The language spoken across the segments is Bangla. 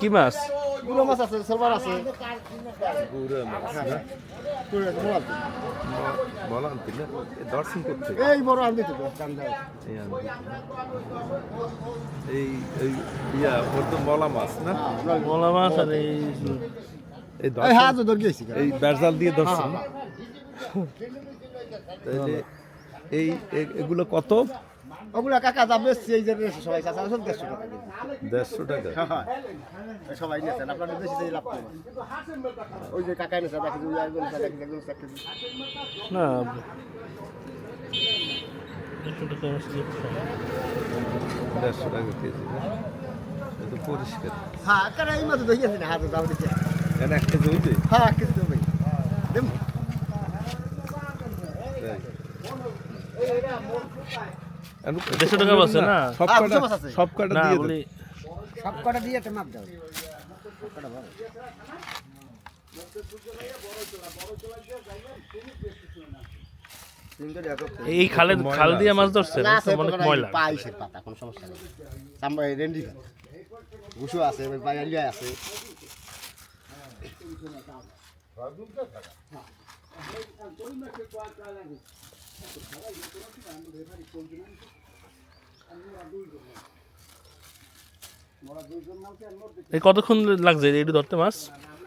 কি মাছ? গুড়ো মাছ আছে, সিলভার আছে। গুড়া মাছ না? বলা আনতি না? দর্শন করতে এই বড় আনতে তো কান্দা। এই আনতি। এই এই ইয়া ওর তো মলা মাছ না? মোলা মাছ আর এই এই এই হাত ধরে গেছি। এই বেরজাল দিয়ে ধরছেন না? তাহলে এই এগুলো কত? ওগুলা কাকা দাম বেশি, এই যে সবাই চাচা সব 150 টাকা কেজি। 150 টাকা। হ্যাঁ সবাই নিয়েছেন, আপনাদের বেশি দিয়ে লাভ করবেন। ওই যে কাকা নিয়েছে দেখি দুই একজন একজন কেজি। না 100 টাকা মাছ দিয়ে খায়। 150 টাকা কেজি না? এটা পরিষ্কার। হ্যাঁ কারা এই মাছ ধরে গেছে না হাতে দাম দিতে। কেন এক কেজি হইবে? হ্যাঁ কেজি দেবে। দেব। তাই। 150 টাকা আছে না? সব কটা না দিয়ে বলি দেন। সব কটা দিয়ে একটা মাপ দাও। কটা ভালো। এই খাল দিয়ে মাছ ধরছে না অনেক ময়লা। পাইছের পাতা কোনো সমস্যা নেই। সামনে রেন্ডি পাতা। গুছু আছে, বাইলিয়া আছে। এই কতক্ষণ লাগছে এইটু ধরতে মাছ?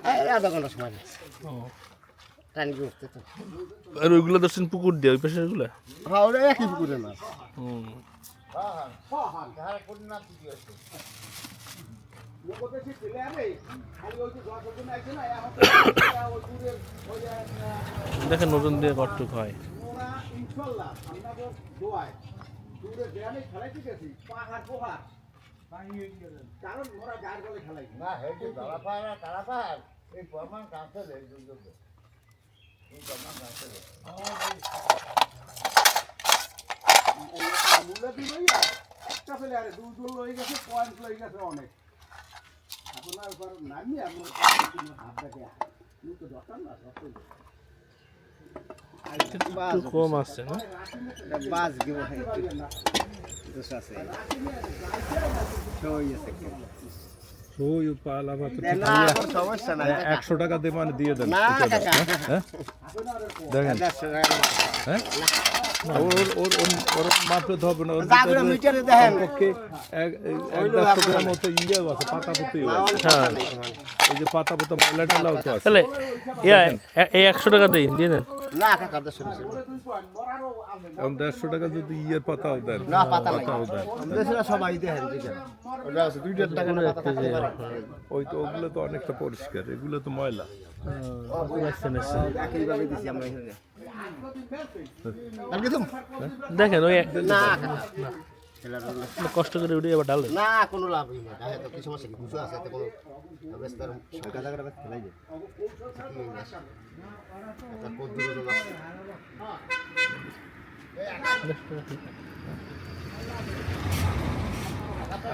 এই আধা ঘন্টা সময় লাগছে। টানি করতে তো। আর ওইগুলো ধরছেন পুকুর দিয়ে ওই পাশে ওইগুলো? হ্যাঁ ওরা একই পুকুরের মাছ। হুম। দেখেন নতুন দিয়ে কটটুক হয়। একটু কম আছে না? বাস গেব আছে। ছয় আছে। ওই পালা মাত্র না সমস্যা নাই। 100 টাকা দিয়ে মানে দিয়ে দেন। না কাকা। হ্যাঁ দেখেন 150 টাকা। হ্যাঁ ওর মাপতে হবে না। ওর দাগুলো মিটারে দেখেন। পক্ষে 150 গ্রাম মতো ইয়ে আছে, পাতা পুঁতি আছে। হ্যাঁ এই যে পাতা পুঁতা ময়লা টালাও তো আছে। তাহলে এই 100 টাকা দিয়ে দেন। না কাকা 150 টাকা। এখন 150 টাকা যদি ইয়ের পাতাও দেন, না পাতা নাই। পাতাও দেন, দেশরা সবাই দেখেন দেখেন। ওটা আছে 2 টাকা না পাতা থাকতে পারে। ওই তো ওগুলো তো অনেকটা পরিষ্কার, এগুলো তো ময়লা। একইভাবে দিছি আমরা এখানে। আর কিছু? দেখেন ওই না কষ্ট করে উঠে আবার ডালে। না কোনো লাভই নেই। দেখে তো কিছু সমস্যা কি বুঝো আছে তো কোনো ব্যবস্থার গাদা গাদা ফেলাই যায়। এটা কত দূরে আছে?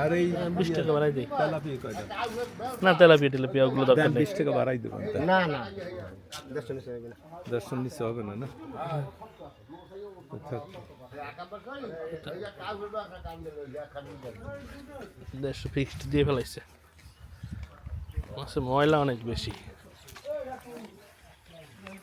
আর এই 20 টাকা বাড়াই দিই। তেলাপিয়া কয়টা? না তেলাপিয়া ওগুলো দরকার দেন নেই। 20 টাকা বাড়াই দেবেন। না না 150 টাকা না। 150 নিচে হবে না, না? আচ্ছা 150 ফিক্সড দিয়ে ফেলাইছে। মাছের ময়লা অনেক বেশি।